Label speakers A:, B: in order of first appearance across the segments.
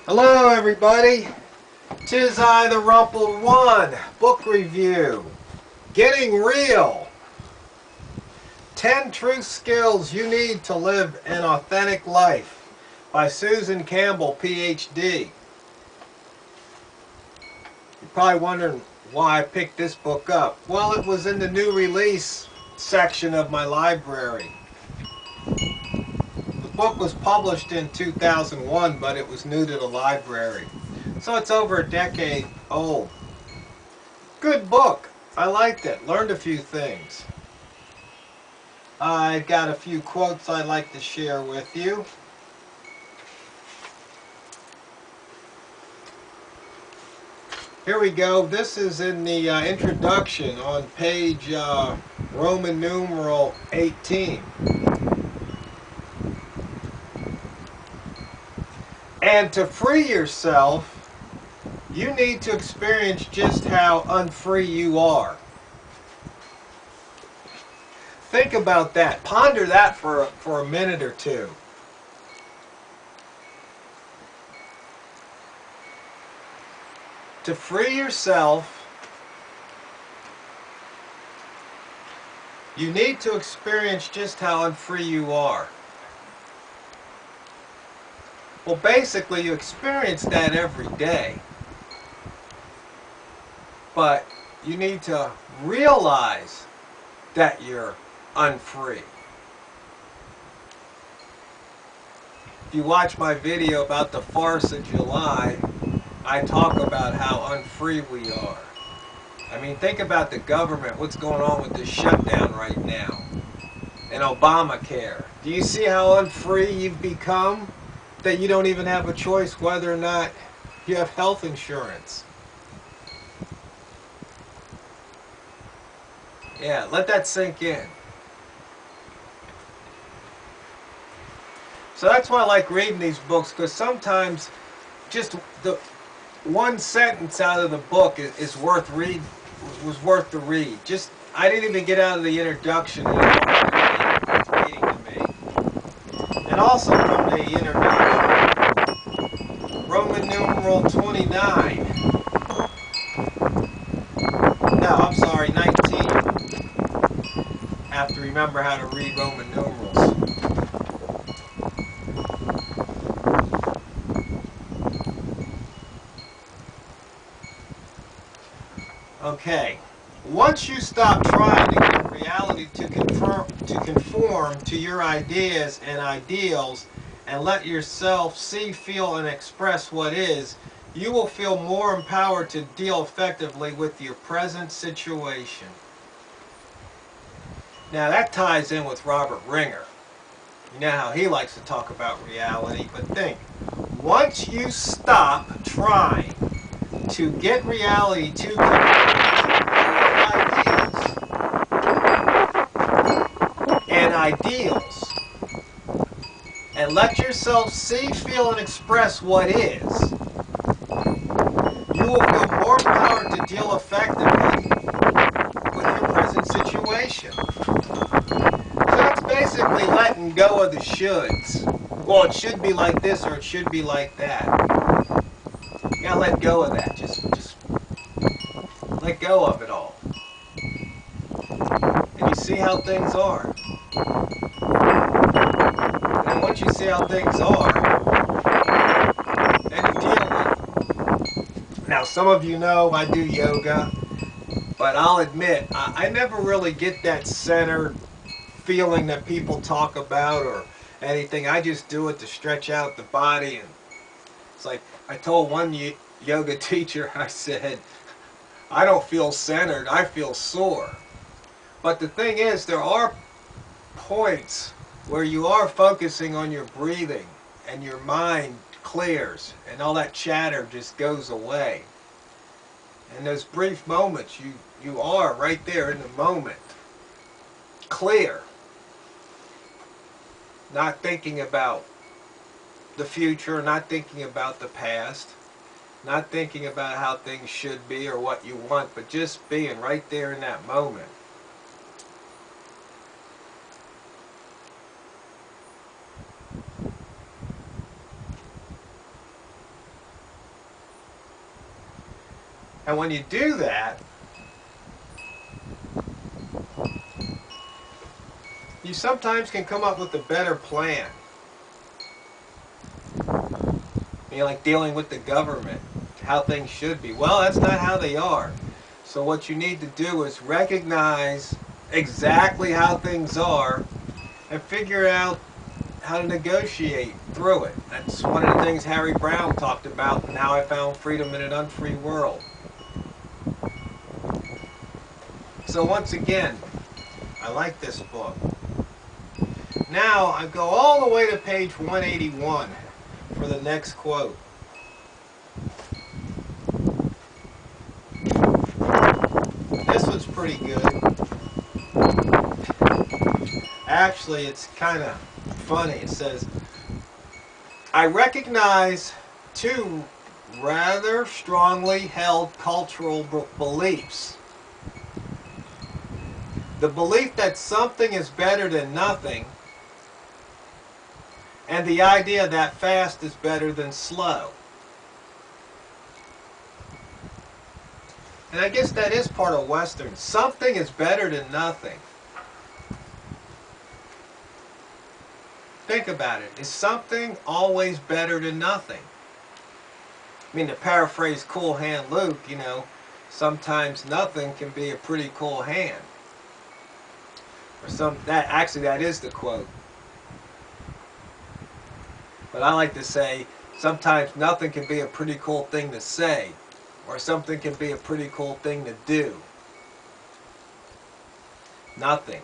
A: Hello everybody, 'tis I, the Rumpled One, book review, Getting Real, 10 True Skills You Need to Live an Authentic Life by Susan Campbell, Ph.D. You're probably wondering why I picked this book up. Well, it was in the new release section of my library. The book was published in 2001, but it was new to the library. So it's over a decade old. Good book. I liked it. Learned a few things. I've got a few quotes I'd like to share with you. Here we go. This is in the introduction on page Roman numeral 18. And to free yourself, you need to experience just how unfree you are. Think about that. Ponder that for a minute or two. To free yourself, you need to experience just how unfree you are. Well, basically, you experience that every day. But you need to realize that you're unfree. If you watch my video about the farce of July, I talk about how unfree we are. I mean, think about the government, what's going on with this shutdown right now, and Obamacare. Do you see how unfree you've become? That you don't even have a choice whether or not you have health insurance. Yeah, let that sink in. So that's why I like reading these books, because sometimes just the one sentence out of the book is worth the read. Just I didn't even get out of the introduction and it's reading to me. And also from the introduction, Roman numeral 29. No, I'm sorry, 19. I have to remember how to read Roman numerals. Okay, once you stop trying to get reality to conform to your ideas and ideals and let yourself see, feel, and express what is, you will feel more empowered to deal effectively with your present situation. Now that ties in with Robert Ringer. You know how he likes to talk about reality, but think, once you stop trying to get reality to ideals and let yourself see, feel, and express what is, you will feel more empowered to deal effectively with your present situation. So that's basically letting go of the shoulds. Well, it should be like this or it should be like that. You gotta let go of that. Just let go of it all. And you see how things are. And once you see how things are, then you deal with it. Now, some of you know I do yoga, but I'll admit, I never really get that centered feeling that people talk about or anything. I just do it to stretch out the body. And it's like, I told one yoga teacher, I said, I don't feel centered, I feel sore. But the thing is, there are points where you are focusing on your breathing and your mind clears and all that chatter just goes away. And those brief moments, you are right there in the moment, clear, not thinking about the future, not thinking about the past, not thinking about how things should be or what you want, but just being right there in that moment. And when you do that, you sometimes can come up with a better plan. You know, like dealing with the government, how things should be. Well, that's not how they are. So what you need to do is recognize exactly how things are and figure out how to negotiate through it. That's one of the things Harry Brown talked about in How I Found Freedom in an Unfree World. So once again, I like this book. Now I go all the way to page 181 for the next quote. This one's pretty good. Actually, it's kind of funny. It says, I recognize two rather strongly held cultural beliefs. The belief that something is better than nothing, and the idea that fast is better than slow. And I guess that is part of Western. Something is better than nothing. Think about it. Is something always better than nothing? I mean, to paraphrase Cool Hand Luke, you know, sometimes nothing can be a pretty cool hand. Or that is the quote. But I like to say, sometimes nothing can be a pretty cool thing to say, or something can be a pretty cool thing to do. Nothing.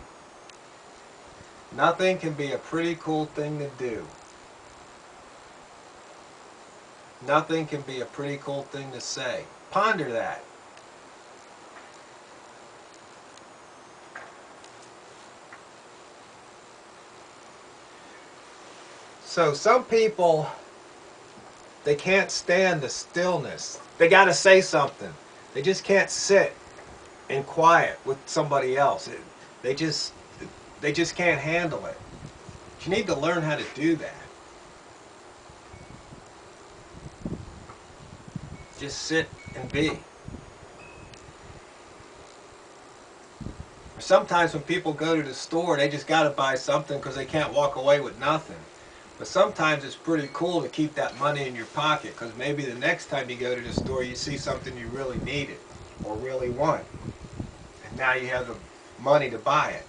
A: Nothing can be a pretty cool thing to do. Nothing can be a pretty cool thing to say. Ponder that. So some people, they can't stand the stillness. They got to say something. They just can't sit in quiet with somebody else. They just can't handle it. You need to learn how to do that. Just sit and be. Sometimes when people go to the store, they just got to buy something because they can't walk away with nothing. But sometimes it's pretty cool to keep that money in your pocket, because maybe the next time you go to the store you see something you really needed or really want. And now you have the money to buy it.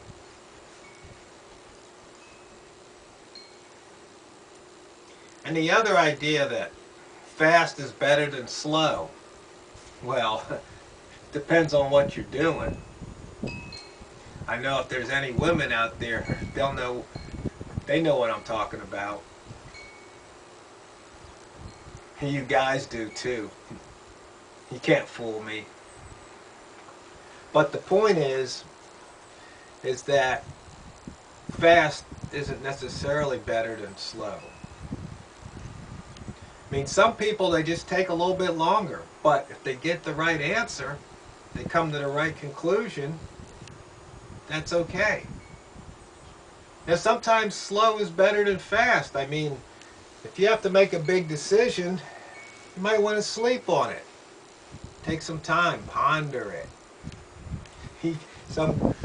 A: And the other idea that fast is better than slow, well, depends on what you're doing. I know if there's any women out there, they know what I'm talking about. You guys do too. You can't fool me. But the point is that fast isn't necessarily better than slow. I mean, some people, they just take a little bit longer, but if they get the right answer, they come to the right conclusion, that's okay. Now, sometimes slow is better than fast. I mean, if you have to make a big decision, you might want to sleep on it. Take some time, ponder it. Some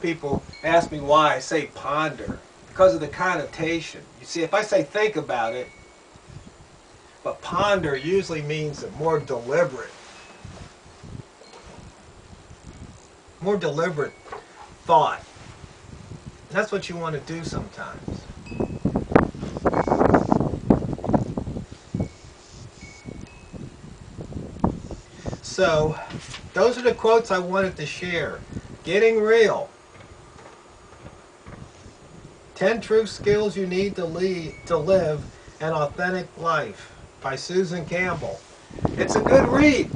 A: people ask me why I say ponder. Because of the connotation. You see, if I say think about it, but ponder usually means a more deliberate thought. That's what you want to do sometimes. So, those are the quotes I wanted to share. Getting real. 10 true skills you need to live an authentic life by Susan Campbell. It's a good read.